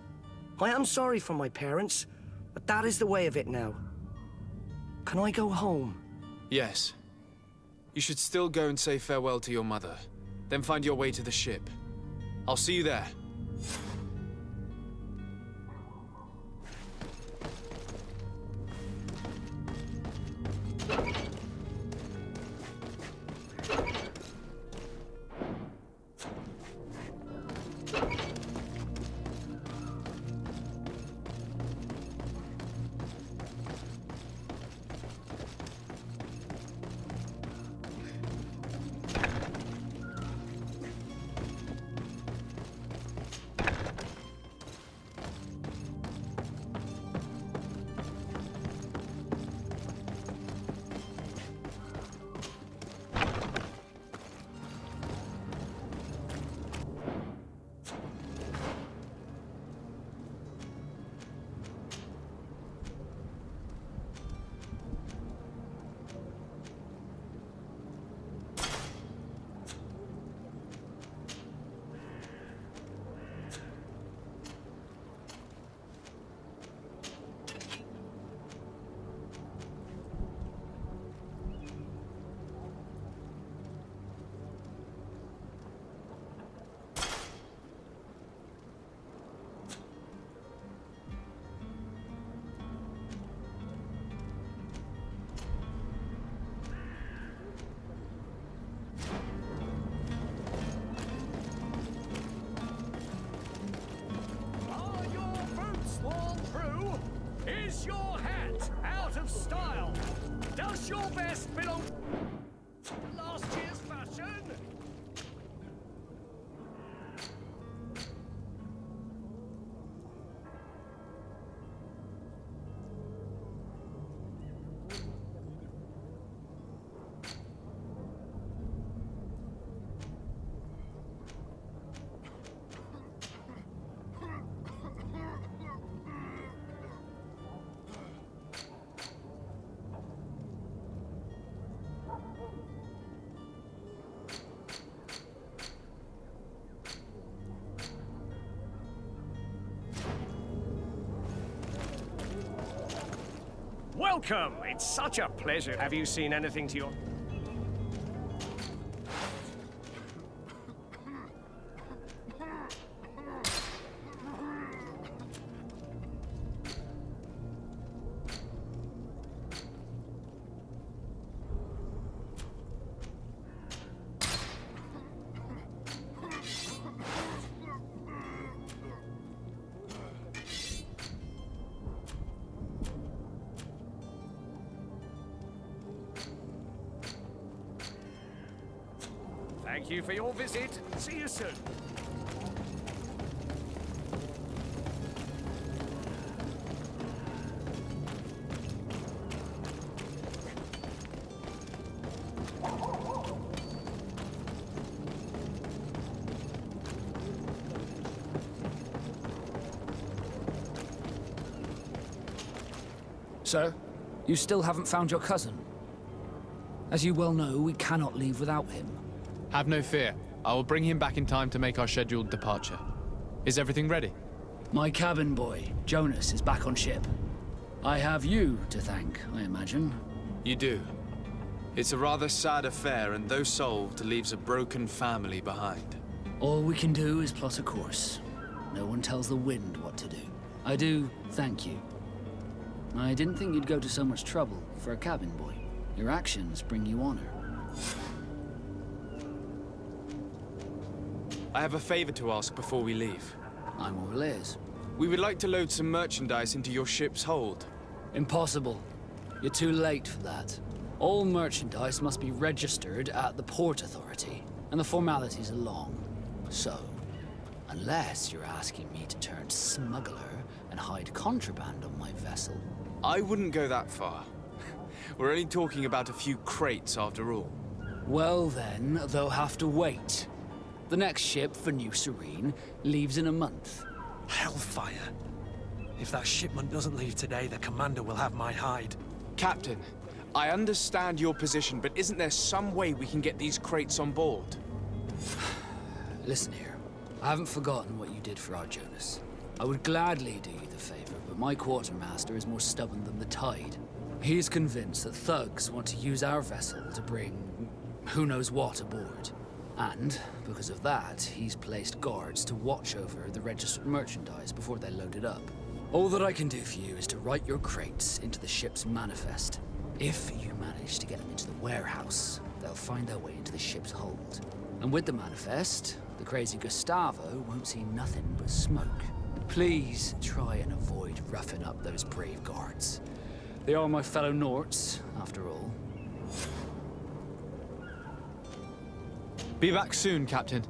I am sorry for my parents, but that is the way of it now. Can I go home?
Yes. You should still go and say farewell to your mother. Then find your way to the ship. I'll see you there.
Is your hat out of style? Does your vest belong to last year's fashion? Welcome! It's such a pleasure. Have you seen anything to your... Thank you for your visit. See you soon.
So, you still haven't found your cousin? As you well know, we cannot leave without him.
Have no fear. I will bring him back in time to make our scheduled departure. Is everything ready?
My cabin boy, Jonas, is back on ship. I have you to thank, I imagine.
You do. It's a rather sad affair, and though solved, leaves a broken family behind.
All we can do is plot a course. No one tells the wind what to do. I do thank you. I didn't think you'd go to so much trouble for a cabin boy. Your actions bring you honor.
I have a favor to ask before we leave.
I'm all ears.
We would like to load some merchandise into your ship's hold.
Impossible. You're too late for that. All merchandise must be registered at the Port Authority, and the formalities are long. So, unless you're asking me to turn smuggler and hide contraband on my vessel...
I wouldn't go that far. We're only talking about a few crates after all.
Well then, they'll have to wait. The next ship for New Serene leaves in a month.
Hellfire. If that shipment doesn't leave today, the commander will have my hide.
Captain, I understand your position, but isn't there some way we can get these crates on board?
Listen here. I haven't forgotten what you did for our Jonas. I would gladly do you the favor, but my quartermaster is more stubborn than the tide. He is convinced that thugs want to use our vessel to bring who knows what aboard. And, because of that, he's placed guards to watch over the registered merchandise before they load it up. All that I can do for you is to write your crates into the ship's manifest. If you manage to get them into the warehouse, they'll find their way into the ship's hold. And with the manifest, the crazy Gustavo won't see nothing but smoke. Please try and avoid roughing up those brave guards. They are my fellow Nauts, after all.
Be back soon, Captain.